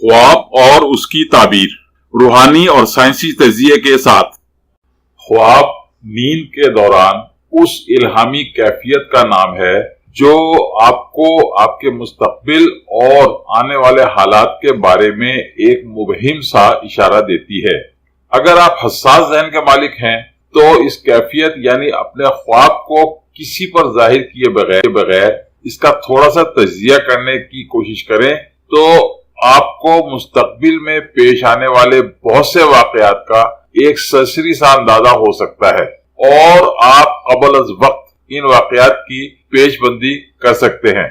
ख्वाब और उसकी ताबीर, रूहानी और साइंसी तजिए के साथ। ख्वाब नींद के दौरान उस इल्हामी कैफियत का नाम है जो आपको आपके मुस्तकबिल और आने वाले हालात के बारे में एक मुबहिम सा इशारा देती है। अगर आप हसास ज़हन के मालिक हैं तो इस कैफियत यानी अपने ख्वाब को किसी पर जाहिर किए बगैर इसका थोड़ा सा तजिया करने की कोशिश करें तो आपको मुस्तकबिल में पेश आने वाले बहुत से वाकयात का एक सरसरी सा अंदाजा हो सकता है और आप कबल अज वक्त इन वाकयात की पेशबंदी कर सकते हैं।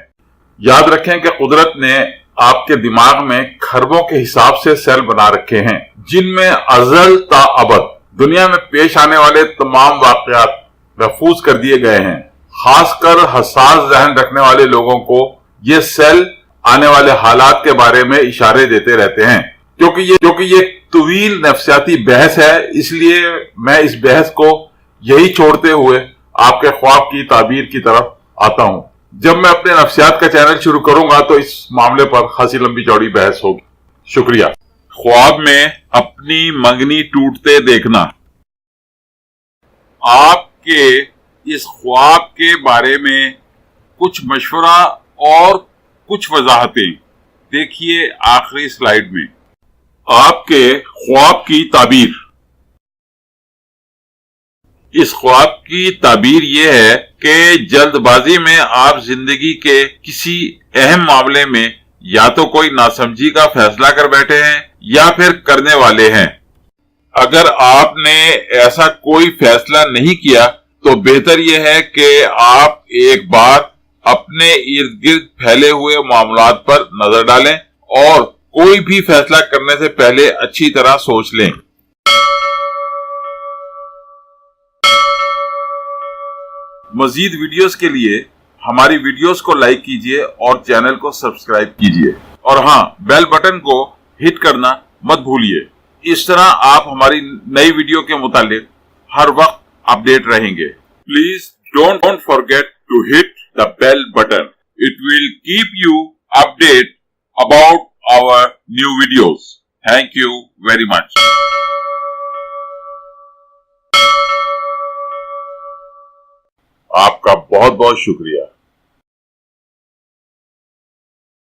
याद रखें कि कुदरत ने आपके दिमाग में खरबों के हिसाब से सेल बना रखे हैं जिनमें अजल ता अबद दुनिया में पेश आने वाले तमाम वाकयात महफूज कर दिए गए हैं। खासकर हसास जहन रखने वाले लोगों को ये सेल आने वाले हालात के बारे में इशारे देते रहते हैं। क्योंकि ये तवील नफ्सियाती बहस है, इसलिए मैं इस बहस को यही छोड़ते हुए आपके ख्वाब की ताबीर की तरफ आता हूं। जब मैं अपने नफ्सियात का चैनल शुरू करूंगा तो इस मामले पर खासी लंबी चौड़ी बहस होगी। शुक्रिया। ख्वाब में अपनी मंगनी टूटते देखना। आपके इस ख्वाब के बारे में कुछ मशवरा और कुछ वजाहतें देखिए आखिरी स्लाइड में। आपके ख्वाब की ताबीर। इस ख्वाब की ताबीर यह है कि जल्दबाजी में आप जिंदगी के किसी अहम मामले में या तो कोई नासमझी का फैसला कर बैठे हैं या फिर करने वाले हैं। अगर आपने ऐसा कोई फैसला नहीं किया तो बेहतर यह है कि आप एक बार अपने इर्द गिर्द फैले हुए मामलात पर नजर डालें और कोई भी फैसला करने से पहले अच्छी तरह सोच लें। मजीद वीडियोस के लिए हमारी वीडियोस को लाइक कीजिए और चैनल को सब्सक्राइब कीजिए और हाँ, बेल बटन को हिट करना मत भूलिए। इस तरह आप हमारी नई वीडियो के मुतालिक हर वक्त अपडेट रहेंगे। Please don't forget to hit the bell button. It will keep you updated about our new videos. Thank you very much. आपका बहुत बहुत शुक्रिया।